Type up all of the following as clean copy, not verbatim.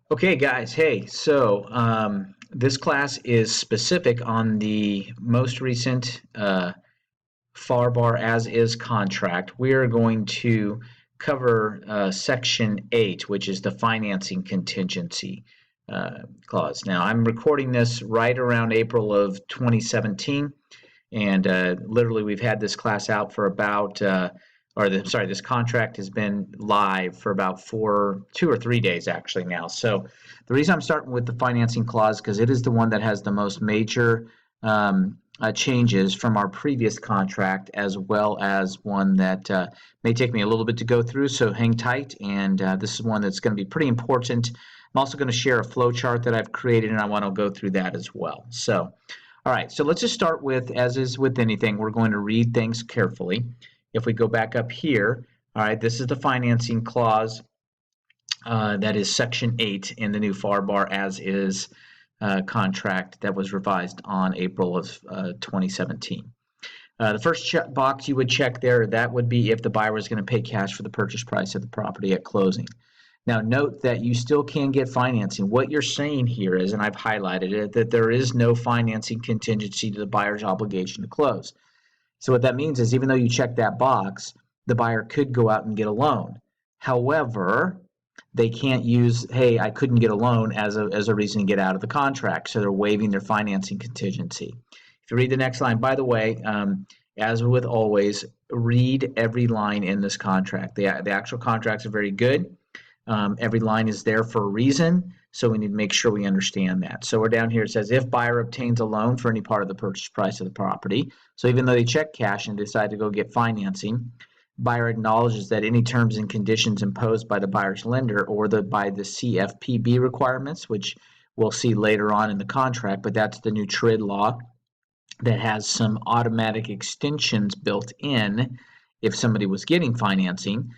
Okay, guys. Hey, this class is specific on the most recent FARBAR As Is contract. We are going to cover Section 8, which is the financing contingency clause. Now, I'm recording this right around April of 2017, and literally we've had this class out for about this contract has been live for about 2 or 3 days actually now. So the reason I'm starting with the financing clause because it is the one that has the most major changes from our previous contract, as well as one that may take me a little bit to go through. So hang tight, and this is one that's going to be pretty important. I'm also going to share a flow chart that I've created, and I want to go through that as well. So, all right, so let's just start with, as is with anything, we're going to read things carefully. If we go back up here, all right, this is the financing clause. That is Section 8 in the new FARBAR As Is contract that was revised on April of 2017. The first box you would check there, that would be if the buyer was going to pay cash for the purchase price of the property at closing. Now, note that you still can get financing. What you're saying here is, and I've highlighted it, that there is no financing contingency to the buyer's obligation to close. So what that means is even though you check that box, the buyer could go out and get a loan. However, they can't use, hey, I couldn't get a loan as a reason to get out of the contract. So they're waiving their financing contingency. If you read the next line, by the way, as with always, read every line in this contract. The actual contracts are very good. Every line is there for a reason, so we need to make sure we understand that. So we're down here, it says if buyer obtains a loan for any part of the purchase price of the property, so even though they check cash and decide to go get financing, buyer acknowledges that any terms and conditions imposed by the buyer's lender or by the CFPB requirements, which we'll see later on in the contract, but that's the new TRID law that has some automatic extensions built in if somebody was getting financing.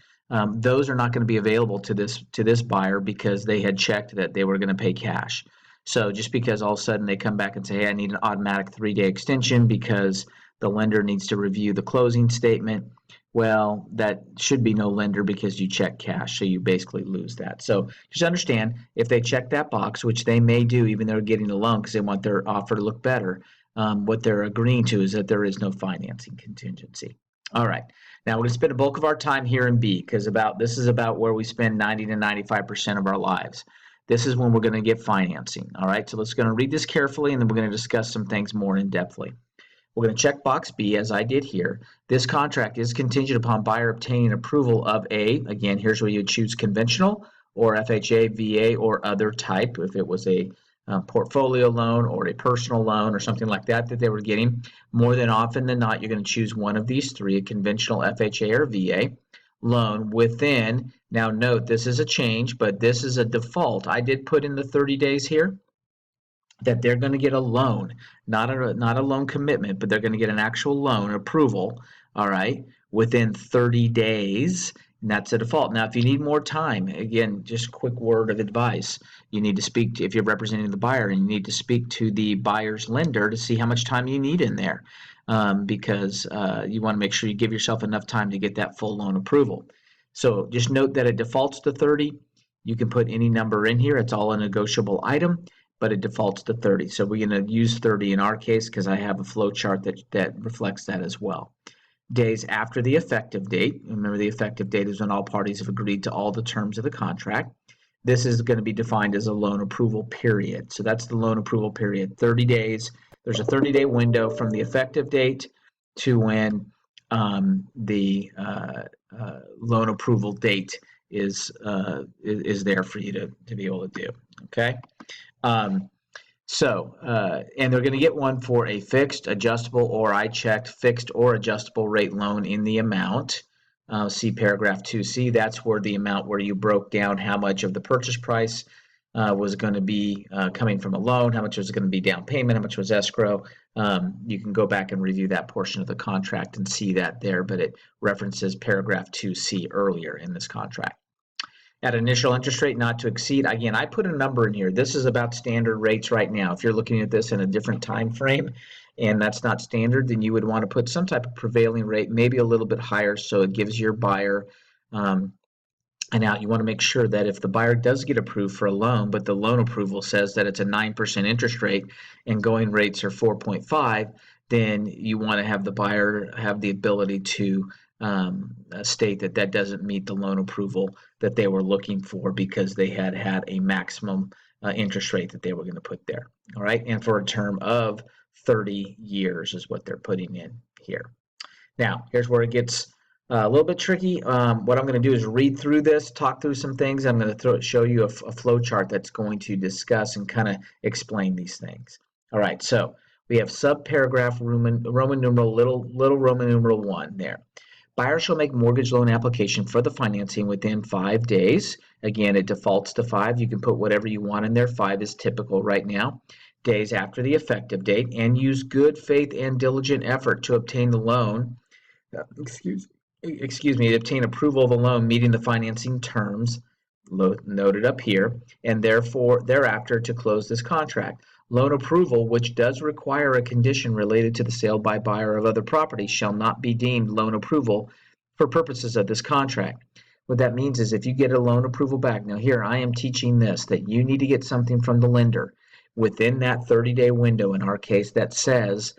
Those are not going to be available to this buyer because they had checked that they were going to pay cash. So just because all of a sudden they come back and say, hey, I need an automatic 3-day extension because the lender needs to review the closing statement, well, that should be no lender because you check cash, so you basically lose that. So just understand, if they check that box, which they may do even though they're getting a loan because they want their offer to look better, what they're agreeing to is that there is no financing contingency. All right. Now we're going to spend a bulk of our time here in B because this is about where we spend 90 to 95% of our lives. This is when we're going to get financing. All right, so let's going to read this carefully, and then we're going to discuss some things more in depthly. We're going to check box B as I did here. This contract is contingent upon buyer obtaining approval of again, here's where you choose conventional or FHA, VA, or other type if it was a portfolio loan or a personal loan or something like that they were getting. More than often than not, you're going to choose one of these three, a conventional FHA or VA loan within, now note this is a change, but this is a default. I did put in the 30 days here that they're going to get a loan, not a loan commitment, but they're going to get an actual loan approval, all right, within 30 days. And that's a default. Now, if you need more time, again, just a quick word of advice. You need to speak to, if you're representing the buyer, and you need to speak to the buyer's lender to see how much time you need in there, because you want to make sure you give yourself enough time to get that full loan approval. So just note that it defaults to 30. You can put any number in here. It's all a negotiable item, but it defaults to 30. So we're going to use 30 in our case because I have a flow chart that reflects that as well. Days after the effective date. Remember, the effective date is when all parties have agreed to all the terms of the contract. This is going to be defined as a loan approval period. So that's the loan approval period, 30 days. There's a 30-day window from the effective date to when the loan approval date is there for you to be able to do. Okay. And they're going to get one for a fixed, adjustable, or I checked fixed or adjustable rate loan in the amount. See paragraph 2C. That's where the amount where you broke down how much of the purchase price was going to be coming from a loan, how much was going to be down payment, how much was escrow. You can go back and review that portion of the contract and see that there, but it references paragraph 2C earlier in this contract. At initial interest rate not to exceed, again, I put a number in here. This is about standard rates right now. If you're looking at this in a different time frame and that's not standard, then you would want to put some type of prevailing rate, maybe a little bit higher, so it gives your buyer And now you want to make sure that if the buyer does get approved for a loan, but the loan approval says that it's a 9% interest rate and going rates are 4.5, then you want to have the buyer have the ability to state that that doesn't meet the loan approval that they were looking for because they had a maximum interest rate that they were going to put there. All right, and for a term of 30 years is what they're putting in here. Now, here's where it gets a little bit tricky. What I'm going to do is read through this, talk through some things. I'm going to show you a flow chart that's going to discuss and kind of explain these things. All right, so we have subparagraph Roman numeral little Roman numeral 1 there. Buyer shall make mortgage loan application for the financing within 5 days. Again, it defaults to 5. You can put whatever you want in there. 5 is typical right now. Days after the effective date, and use good faith and diligent effort to obtain the loan. Excuse me, obtain approval of a loan meeting the financing terms noted up here, and therefore thereafter to close this contract. Loan approval, which does require a condition related to the sale by buyer of other property, shall not be deemed loan approval for purposes of this contract. What that means is if you get a loan approval back, now here I am teaching this, that you need to get something from the lender within that 30-day window, in our case, that says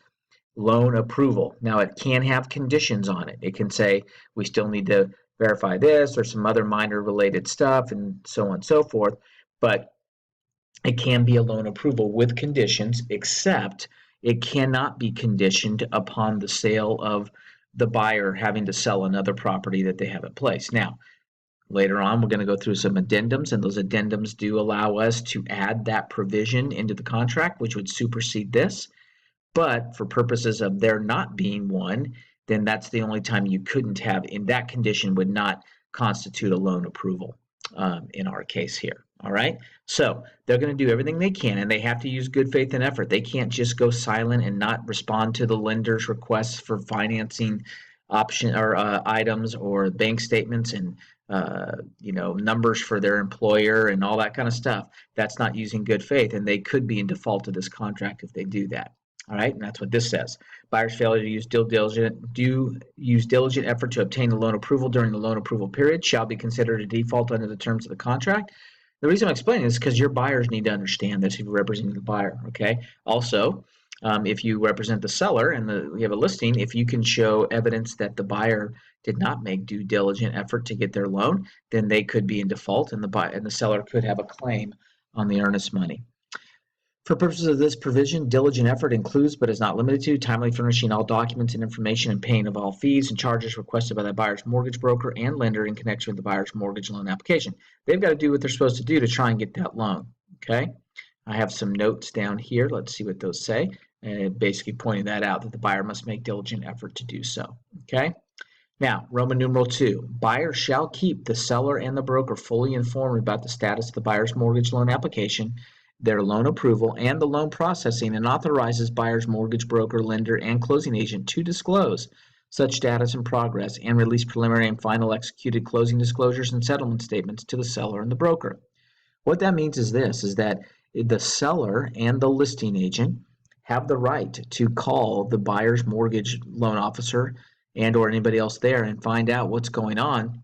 loan approval. Now it can have conditions on it. It can say we still need to verify this or some other minor related stuff and so on and so forth, but it can be a loan approval with conditions, except it cannot be conditioned upon the sale of the buyer having to sell another property that they have in place. Now, later on, we're going to go through some addendums, and those addendums do allow us to add that provision into the contract, which would supersede this. But for purposes of there not being one, then that's the only time you couldn't have, in that condition would not constitute a loan approval in our case here. All right. So they're going to do everything they can, and they have to use good faith and effort. They can't just go silent and not respond to the lender's requests for financing option or items or bank statements and numbers for their employer and all that kind of stuff. That's not using good faith, and they could be in default of this contract if they do that. All right, and that's what this says. Buyer's failure to use diligent effort to obtain the loan approval during the loan approval period shall be considered a default under the terms of the contract. The reason I'm explaining this is because your buyers need to understand this if you're representing the buyer, okay? Also, if you represent the seller and we have a listing, if you can show evidence that the buyer did not make due diligent effort to get their loan, then they could be in default and the seller could have a claim on the earnest money. For purposes of this provision, diligent effort includes, but is not limited to, timely furnishing all documents and information and paying of all fees and charges requested by the buyer's mortgage broker and lender in connection with the buyer's mortgage loan application. They've got to do what they're supposed to do to try and get that loan, okay? I have some notes down here. Let's see what those say. Basically pointing that out, that the buyer must make diligent effort to do so, okay? Now, Roman numeral 2, buyer shall keep the seller and the broker fully informed about the status of the buyer's mortgage loan application, their loan approval, and the loan processing, and authorizes buyer's mortgage broker, lender, and closing agent to disclose such status and progress and release preliminary and final executed closing disclosures and settlement statements to the seller and the broker. What that means is this, is that the seller and the listing agent have the right to call the buyer's mortgage loan officer and or anybody else there and find out what's going on.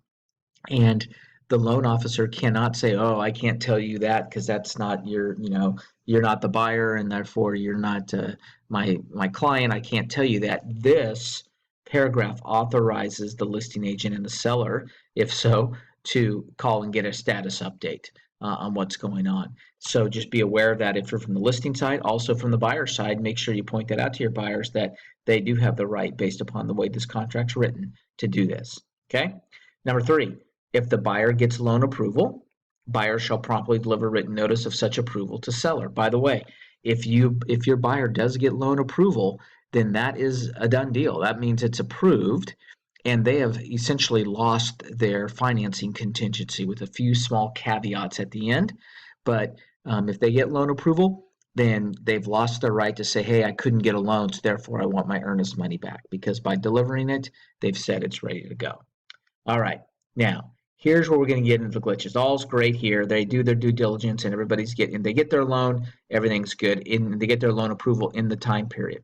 And the loan officer cannot say, oh, I can't tell you that because that's not you're not the buyer and therefore you're not my client. I can't tell you that. This paragraph authorizes the listing agent and the seller, if so, to call and get a status update on what's going on. So just be aware of that if you're from the listing side. Also from the buyer side, make sure you point that out to your buyers that they do have the right, based upon the way this contract's written, to do this. Okay. Number 3. If the buyer gets loan approval, buyer shall promptly deliver written notice of such approval to seller. By the way, if your buyer does get loan approval, then that is a done deal. That means it's approved, and they have essentially lost their financing contingency with a few small caveats at the end. But if they get loan approval, then they've lost their right to say, hey, I couldn't get a loan, so therefore I want my earnest money back, because by delivering it, they've said it's ready to go. All right, now, here's where we're going to get into the glitches. All's great here. They do their due diligence and they get their loan, everything's good, they get their loan approval in the time period.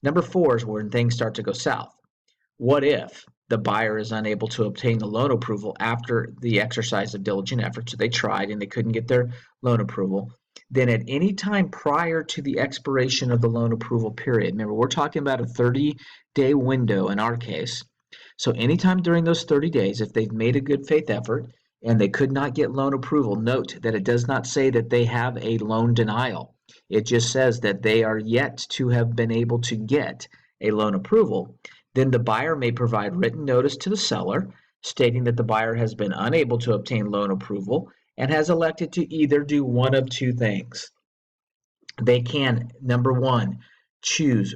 Number 4 is when things start to go south. What if the buyer is unable to obtain the loan approval after the exercise of diligent effort, so they tried and they couldn't get their loan approval, then at any time prior to the expiration of the loan approval period, remember we're talking about a 30-day window in our case, so anytime during those 30 days, if they've made a good faith effort and they could not get loan approval, note that it does not say that they have a loan denial. It just says that they are yet to have been able to get a loan approval. Then the buyer may provide written notice to the seller stating that the buyer has been unable to obtain loan approval and has elected to either do one of two things. They can, number one, choose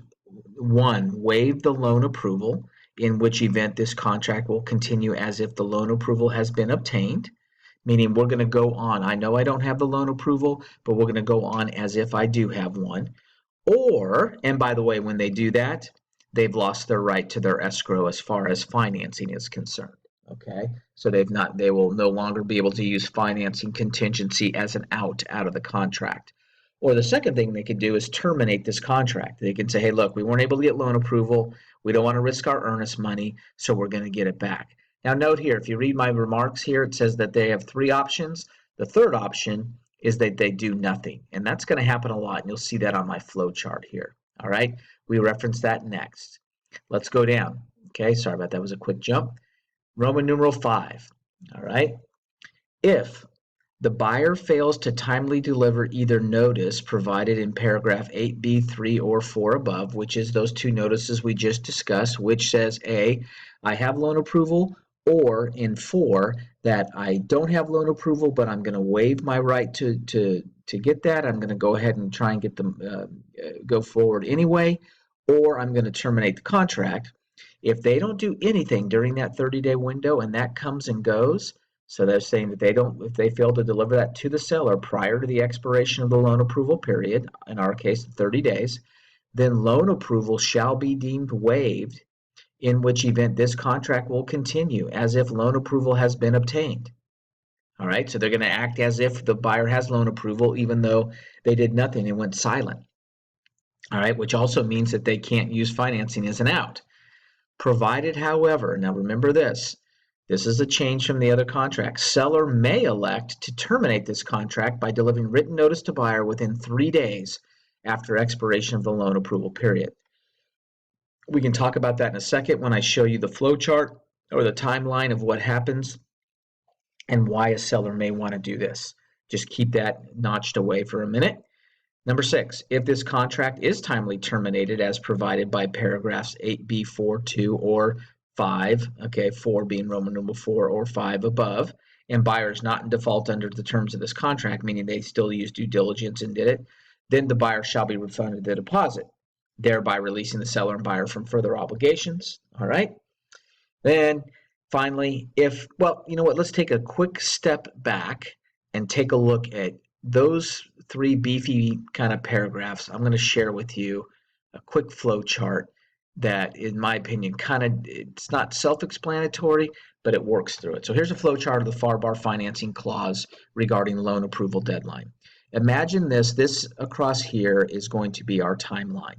waive the loan approval, in which event this contract will continue as if the loan approval has been obtained, meaning we're going to go on. I know I don't have the loan approval, but we're going to go on as if I do have one. Or, and by the way, when they do that, they've lost their right to their escrow as far as financing is concerned. Okay, so they will no longer be able to use financing contingency as an out of the contract. Or the second thing they could do is terminate this contract. They can say, hey, look, we weren't able to get loan approval. We don't want to risk our earnest money, so we're going to get it back. Now note here, if you read my remarks here, it says that they have three options. The third option is that they do nothing, and that's going to happen a lot, and you'll see that on my flow chart here. All right, we reference that next. Let's go down. Okay, sorry about that, it was a quick jump. Roman numeral 5. All right, if the buyer fails to timely deliver either notice provided in paragraph 8B, 3, or 4 above, which is those two notices we just discussed, which says A, I have loan approval, or in 4, that I don't have loan approval, but I'm going to waive my right to get that. I'm going to go ahead and try and get them go forward anyway, or I'm going to terminate the contract. If they don't do anything during that 30-day window and that comes and goes, so they're saying that if they fail to deliver that to the seller prior to the expiration of the loan approval period, in our case 30 days, then loan approval shall be deemed waived, in which event this contract will continue as if loan approval has been obtained. All right, so they're going to act as if the buyer has loan approval even though they did nothing and went silent. All right, which also means that they can't use financing as an out. Provided, however, now remember this is a change from the other contract. Seller may elect to terminate this contract by delivering written notice to buyer within 3 days after expiration of the loan approval period. We can talk about that in a second when I show you the flow chart or the timeline of what happens and why a seller may want to do this. Just keep that notched away for a minute. Number 6, if this contract is timely terminated as provided by paragraphs 8B, 4, 2, or 5, okay, 4 being Roman numeral 4 or 5 above, and buyer is not in default under the terms of this contract, meaning they still used due diligence and did it, then the buyer shall be refunded the deposit, thereby releasing the seller and buyer from further obligations. All right. Then finally, let's take a quick step back and take a look at those 3 beefy kind of paragraphs. I'm going to share with you a quick flow chart that, in my opinion, it's not self-explanatory, but it works through it. So here's a flow chart of the FARBAR financing clause regarding loan approval deadline. Imagine this across here is going to be our timeline.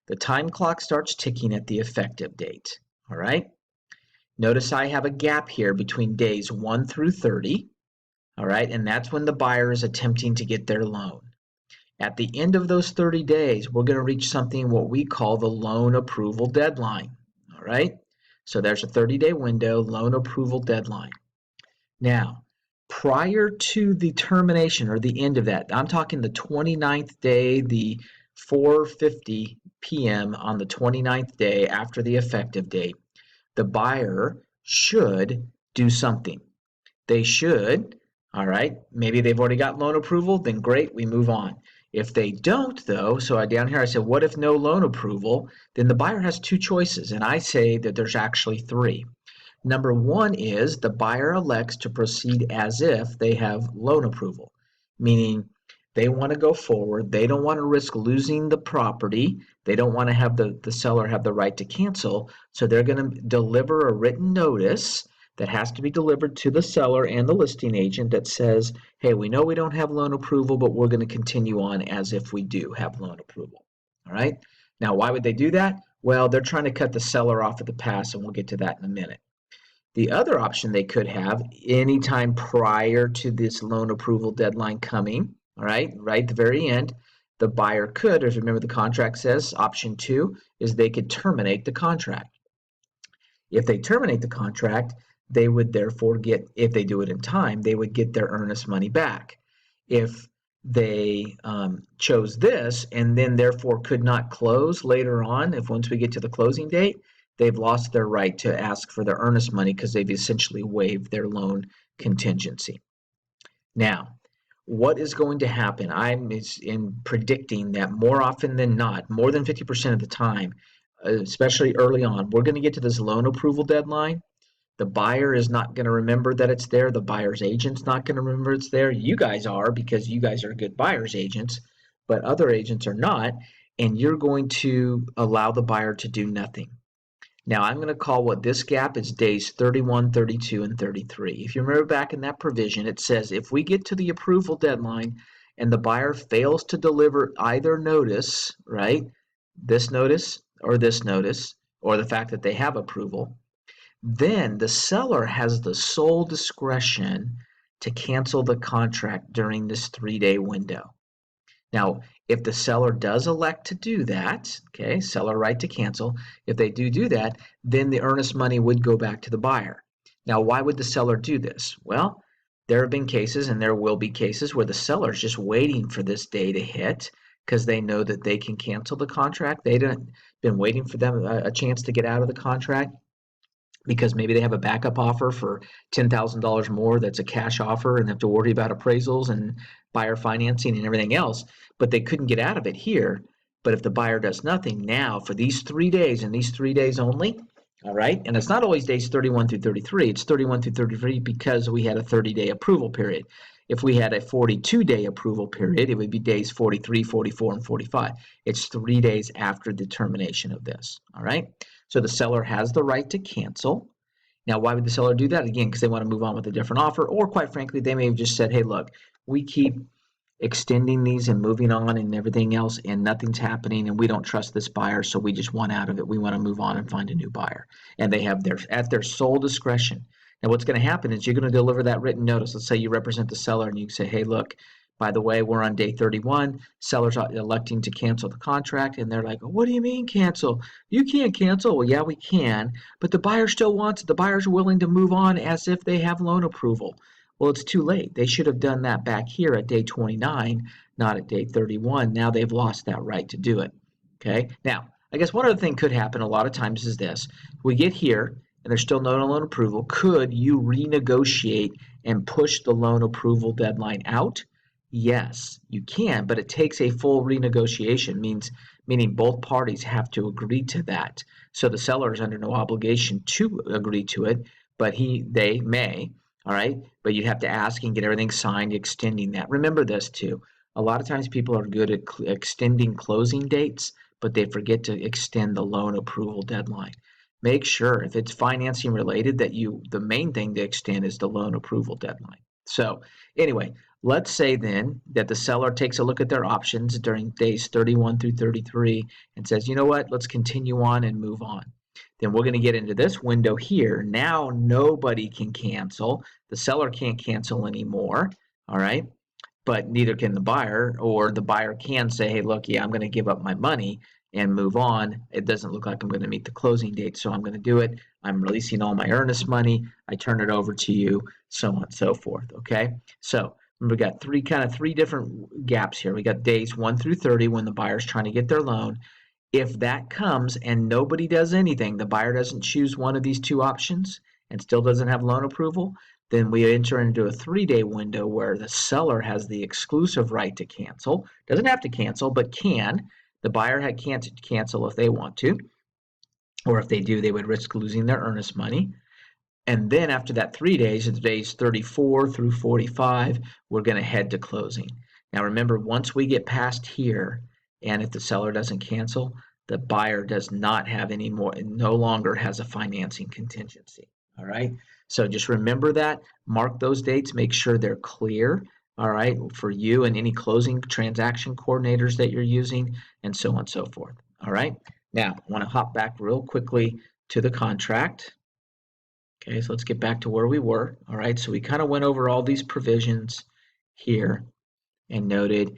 The time clock starts ticking at the effective date. All right. Notice I have a gap here between days 1 through 30. All right, and that's when the buyer is attempting to get their loan. At the end of those 30 days, we're going to reach something what we call the loan approval deadline. All right, so there's a 30-day window, loan approval deadline. Now, prior to the termination or the end of that, I'm talking the 29th day, the 4:50 p.m. on the 29th day after the effective date, the buyer should do something. They should. All right, maybe they've already got loan approval, then great, we move on. If they don't, though, so down here I said, what if no loan approval? Then the buyer has 2 choices, and I say that there's actually 3. Number 1 is the buyer elects to proceed as if they have loan approval, meaning they want to go forward. They don't want to risk losing the property. They don't want to have the seller have the right to cancel, so they're going to deliver a written notice that has to be delivered to the seller and the listing agent that says, hey, we know we don't have loan approval, but we're going to continue on as if we do have loan approval. All right. Now, why would they do that? Well, they're trying to cut the seller off at the pass, and we'll get to that in a minute. The other option they could have anytime prior to this loan approval deadline coming, all right at the very end, the buyer could, as remember the contract says, option 2 is they could terminate the contract. If they terminate the contract, they would therefore get, if they do it in time, they would get their earnest money back. If they chose this and then therefore could not close later on, if once we get to the closing date, they've lost their right to ask for their earnest money because they've essentially waived their loan contingency. Now, what is going to happen? I'm in predicting that more often than not, more than 50% of the time, especially early on, we're going to get to this loan approval deadline. The buyer is not going to remember that it's there. The buyer's agent's not going to remember it's there. You guys are, because you guys are good buyer's agents, but other agents are not, and you're going to allow the buyer to do nothing. Now, I'm going to call what this gap is days 31, 32, and 33. If you remember back in that provision, it says if we get to the approval deadline and the buyer fails to deliver either notice, right, this notice, or the fact that they have approval, then the seller has the sole discretion to cancel the contract during this 3-day window. Now, if the seller does elect to do that, okay, seller right to cancel, if they do that, then the earnest money would go back to the buyer. Now, why would the seller do this? Well, there have been cases, and there will be cases, where the seller is just waiting for this day to hit because they know that they can cancel the contract. They've been waiting for them a chance to get out of the contract, because maybe they have a backup offer for $10,000 more that's a cash offer and have to worry about appraisals and buyer financing and everything else, but they couldn't get out of it here. But if the buyer does nothing now for these 3 days and these 3 days only, all right, and it's not always days 31 through 33, it's 31 through 33 because we had a 30-day approval period. If we had a 42-day approval period, it would be days 43, 44, and 45. It's 3 days after the termination of this, all right? So the seller has the right to cancel. Now, why would the seller do that? Again, because they want to move on with a different offer, or quite frankly, they may have just said, hey, look, we keep extending these and moving on and everything else, and nothing's happening, and we don't trust this buyer, so we just want out of it. We want to move on and find a new buyer. And they have at their sole discretion. Now, what's going to happen is you're going to deliver that written notice. Let's say you represent the seller, and you say, hey, look, by the way, we're on day 31. Seller's electing to cancel the contract, and they're like, what do you mean cancel? You can't cancel. Well, yeah, we can, but the buyer still wants it. The buyer's willing to move on as if they have loan approval. Well, it's too late. They should have done that back here at day 29, not at day 31. Now they've lost that right to do it. Okay. Now, I guess one other thing could happen a lot of times is this. We get here and there's still no loan approval. Could you renegotiate and push the loan approval deadline out? Yes, you can, but it takes a full renegotiation, meaning both parties have to agree to that. So the seller is under no obligation to agree to it, but they may, all right? But you have to ask and get everything signed, extending that. Remember this too. A lot of times people are good at extending closing dates, but they forget to extend the loan approval deadline. Make sure if it's financing related that the main thing to extend is the loan approval deadline. So anyway, let's say then that the seller takes a look at their options during days 31 through 33 and says, you know what, let's continue on and move on. Then we're going to get into this window here. Now nobody can cancel. The seller can't cancel anymore, all right? But neither can the buyer, or the buyer can say, hey, look, yeah, I'm going to give up my money and move on. It doesn't look like I'm going to meet the closing date, so I'm going to do it. I'm releasing all my earnest money. I turn it over to you, so on and so forth, okay? So we got three different gaps here. We got days 1 through 30 when the buyer's trying to get their loan. If that comes and nobody does anything, the buyer doesn't choose one of these two options and still doesn't have loan approval, then we enter into a 3-day window where the seller has the exclusive right to cancel. Doesn't have to cancel, but can. The buyer can't cancel if they want to, or if they do, they would risk losing their earnest money. And then after that 3 days, it's days 34 through 45, we're going to head to closing. Now remember, once we get past here, and if the seller doesn't cancel, the buyer does not have any more, no longer has a financing contingency. All right. So just remember that, mark those dates, make sure they're clear. All right, for you and any closing transaction coordinators that you're using, and so on and so forth. All right. Now, I want to hop back real quickly to the contract. Okay, so let's get back to where we were. All right, so we kind of went over all these provisions here and noted.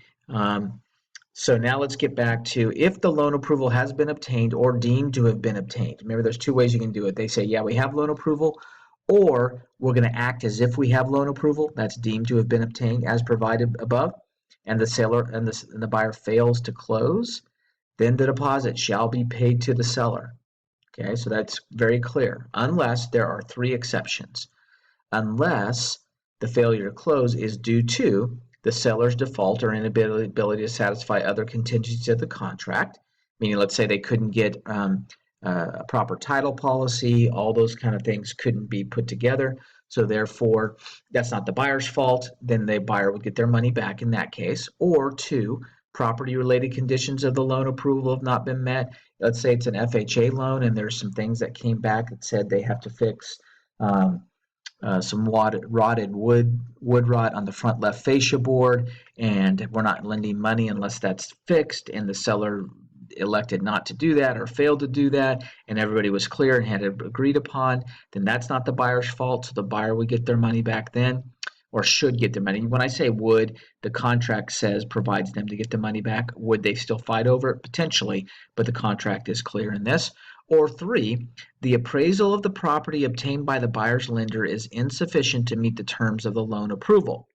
So now let's get back to if the loan approval has been obtained or deemed to have been obtained. Remember, there's two ways you can do it. They say, yeah, we have loan approval, or we're going to act as if we have loan approval that's deemed to have been obtained as provided above, and the seller and the buyer fails to close, then the deposit shall be paid to the seller. Okay, so that's very clear, unless there are three exceptions. Unless the failure to close is due to the seller's default or inability to satisfy other contingencies of the contract, meaning let's say they couldn't get a proper title policy, all those kind of things couldn't be put together. So therefore, that's not the buyer's fault. Then the buyer would get their money back in that case. Or two, property-related conditions of the loan approval have not been met. Let's say it's an FHA loan and there's some things that came back that said they have to fix some rotted wood rot on the front left fascia board, and we're not lending money unless that's fixed, and the seller elected not to do that or failed to do that, and everybody was clear and had it agreed upon, then that's not the buyer's fault. So the buyer would get their money back then, or should get their money. When I say would, the contract says provides them to get the money back. Would they still fight over it? Potentially, but the contract is clear in this. Or three, the appraisal of the property obtained by the buyer's lender is insufficient to meet the terms of the loan approval.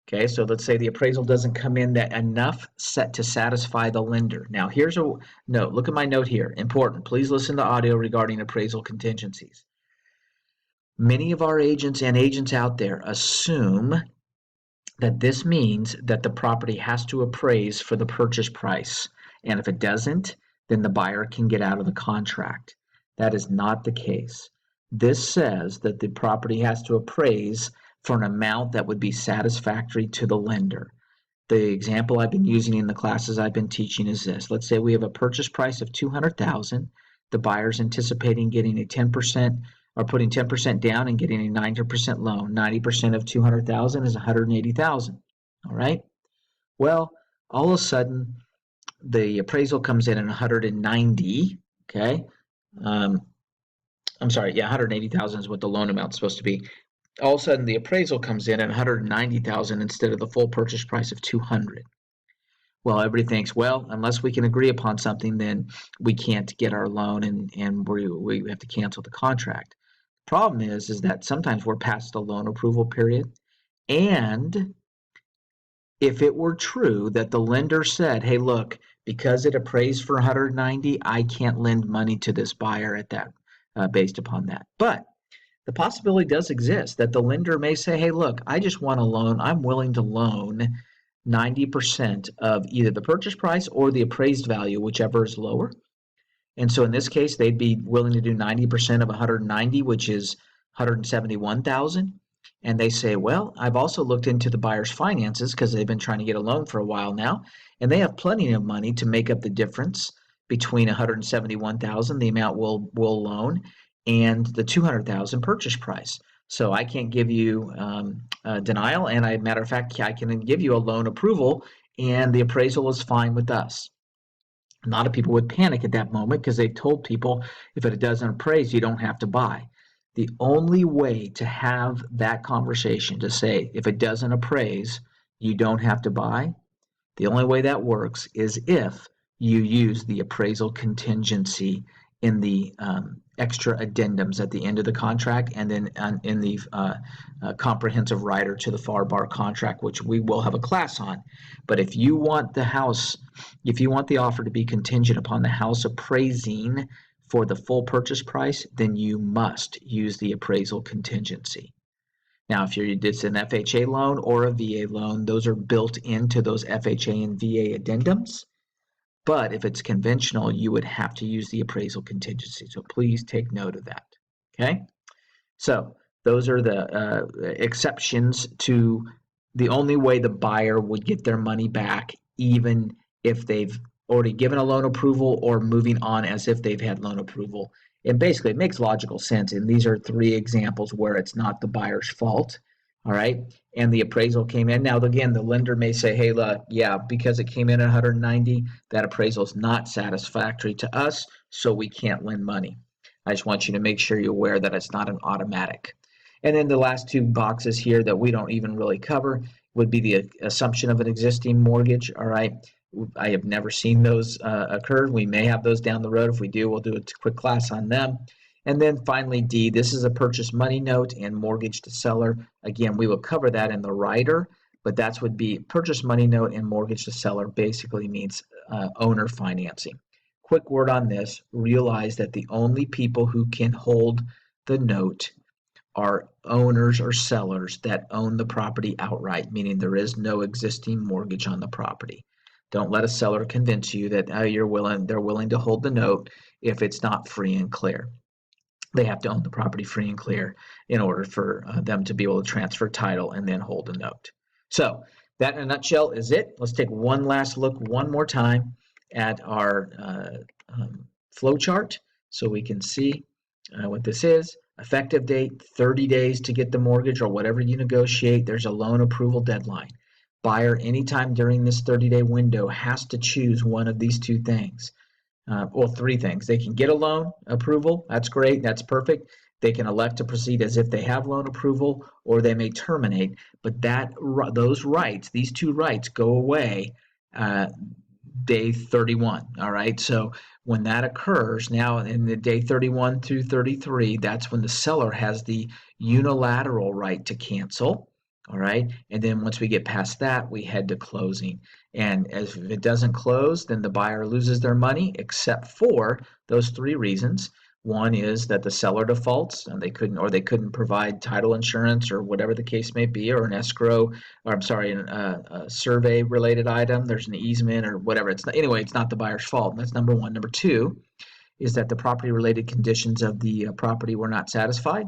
Okay, so let's say the appraisal doesn't come in that enough set to satisfy the lender. Now, here's a note. Look at my note here. Important. Please listen to audio regarding appraisal contingencies. Many of our agents and agents out there assume that this means that the property has to appraise for the purchase price. And if it doesn't, then the buyer can get out of the contract. That is not the case. This says that the property has to appraise for an amount that would be satisfactory to the lender. The example I've been using in the classes I've been teaching is this. Let's say we have a purchase price of $200,000. The buyer's anticipating getting a 10% or putting 10% down and getting a 90% loan. 90% of $200,000 is $180,000. All right. Well, all of a sudden, the appraisal comes in at 190. Okay. I'm sorry. Yeah, 180,000 is what the loan amount is supposed to be. All of a sudden, the appraisal comes in at 190,000 instead of the full purchase price of 200. Well, everybody thinks, well, unless we can agree upon something, then we can't get our loan, and we have to cancel the contract. The problem is that sometimes we're past the loan approval period, and if it were true that the lender said, hey, look, because it appraised for 190, I can't lend money to this buyer at that based upon that. But the possibility does exist that the lender may say, hey, look, I just want a loan. I'm willing to loan 90% of either the purchase price or the appraised value, whichever is lower. And so in this case, they'd be willing to do 90% of 190, which is 171,000. And they say, well, I've also looked into the buyer's finances because they've been trying to get a loan for a while now, and they have plenty of money to make up the difference between 171,000, the amount we'll loan, and the 200,000 purchase price. So I can't give you denial, and matter of fact, I can give you a loan approval, and the appraisal is fine with us. A lot of people would panic at that moment because they've told people if it doesn't appraise, you don't have to buy. The only way to have that conversation to say if it doesn't appraise, you don't have to buy, the only way that works is if you use the appraisal contingency in the extra addendums at the end of the contract, and then in the comprehensive rider to the FARBAR contract, which we will have a class on. But if you want the offer to be contingent upon the house appraising for the full purchase price, then you must use the appraisal contingency. Now, if it's an FHA loan or a VA loan, those are built into those FHA and VA addendums. But if it's conventional, you would have to use the appraisal contingency. So please take note of that. Okay? So those are the exceptions to the only way the buyer would get their money back, even if they've already given a loan approval or moving on as if they've had loan approval. And basically, it makes logical sense. And these are three examples where it's not the buyer's fault. All right. And the appraisal came in. Now, again, the lender may say, hey, yeah, because it came in at 190, that appraisal is not satisfactory to us, so we can't lend money. I just want you to make sure you're aware that it's not an automatic. And then the last two boxes here that we don't even really cover would be the assumption of an existing mortgage. All right. I have never seen those occur. We may have those down the road. If we do, we'll do a quick class on them. And then finally, D, this is a purchase money note and mortgage to seller. Again, we will cover that in the rider, but that would be purchase money note and mortgage to seller basically means owner financing. Quick word on this, realize that the only people who can hold the note are owners or sellers that own the property outright, meaning there is no existing mortgage on the property. Don't let a seller convince you that they're willing to hold the note if it's not free and clear. They have to own the property free and clear in order for them to be able to transfer title and then hold a note. So that in a nutshell is it. Let's take one last look one more time at our flow chart so we can see what this is. Effective date, 30 days to get the mortgage or whatever you negotiate. There's a loan approval deadline. Buyer, anytime during this 30-day window, has to choose one of these two things. Well, three things. They can get a loan approval. That's great. That's perfect. They can elect to proceed as if they have loan approval, or they may terminate. But those rights, these two rights, go away day 31. All right. So when that occurs, now in the day 31 through 33, that's when the seller has the unilateral right to cancel. All right. And then once we get past that, we head to closing. And if it doesn't close, then the buyer loses their money, except for those three reasons. One is that the seller defaults and they couldn't provide title insurance or whatever the case may be, or an escrow, or I'm sorry, a survey related item. There's an easement or whatever. It's not the buyer's fault. That's number one. Number two is that the property related conditions of the property were not satisfied.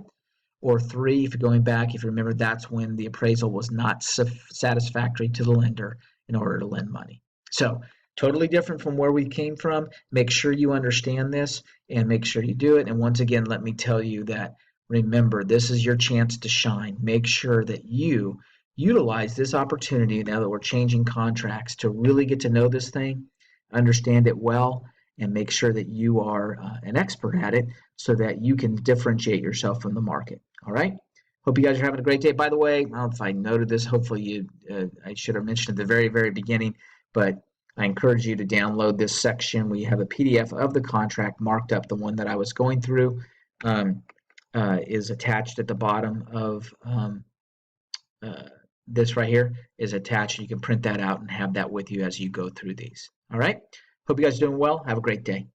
Or three, if you're going back, if you remember, that's when the appraisal was not satisfactory to the lender in order to lend money. So totally different from where we came from. Make sure you understand this and make sure you do it. And once again, let me tell you that, remember, this is your chance to shine. Make sure that you utilize this opportunity now that we're changing contracts to really get to know this thing, understand it well, and make sure that you are an expert at it so that you can differentiate yourself from the market. All right. Hope you guys are having a great day. By the way, I don't know if I noted this. Hopefully, I should have mentioned at the very, very beginning, but I encourage you to download this section. We have a PDF of the contract marked up. The one that I was going through is attached at the bottom of this right here is attached. You can print that out and have that with you as you go through these. All right. Hope you guys are doing well. Have a great day.